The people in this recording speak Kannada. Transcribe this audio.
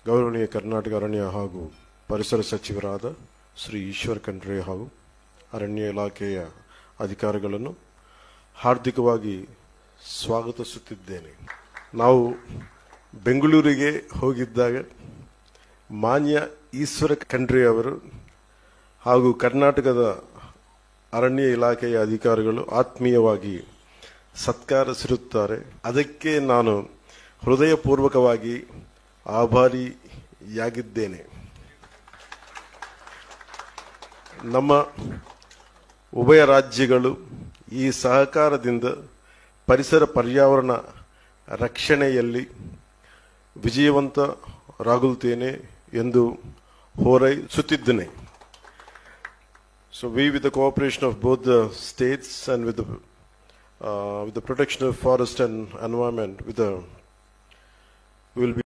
ಗೌರವನೀಯ ಕರ್ನಾಟಕ ಅರಣ್ಯ ಹಾಗೂ ಪರಿಸರ ಸಚಿವರಾದ ಶ್ರೀ ಈಶ್ವರ್ ಖಂಡ್ರೆ ಹಾಗೂ ಅರಣ್ಯ ಇಲಾಖೆಯ ಅಧಿಕಾರಿಗಳನ್ನು ಹಾರ್ದಿಕವಾಗಿ ಸ್ವಾಗತಿಸುತ್ತಿದ್ದೇನೆ. ನಾವು ಬೆಂಗಳೂರಿಗೆ ಹೋಗಿದ್ದಾಗ ಮಾನ್ಯ ಈಶ್ವರ್ ಖಂಡ್ರೆ ಅವರು ಹಾಗೂ ಕರ್ನಾಟಕದ ಅರಣ್ಯ ಇಲಾಖೆಯ ಅಧಿಕಾರಿಗಳು ಆತ್ಮೀಯವಾಗಿ ಸತ್ಕರಿಸಿರುತ್ತಾರೆ. ಅದಕ್ಕೆ ನಾನು ಹೃದಯಪೂರ್ವಕವಾಗಿ ಆಭಾರಿಯಾಗಿದ್ದೇನೆ. ನಮ್ಮ ಉಭಯ ರಾಜ್ಯಗಳು ಈ ಸಹಕಾರದಿಂದ ಪರಿಸರ ಪರ್ಯಾವರಣ ರಕ್ಷಣೆಯಲ್ಲಿ ವಿಜಯವಂತರಾಗುತ್ತೇನೆ ಎಂದು ಹಾರೈಸುತ್ತಿದ್ದೇನೆ. So we, with the cooperation of both the states and with the protection of forest and environment, we will be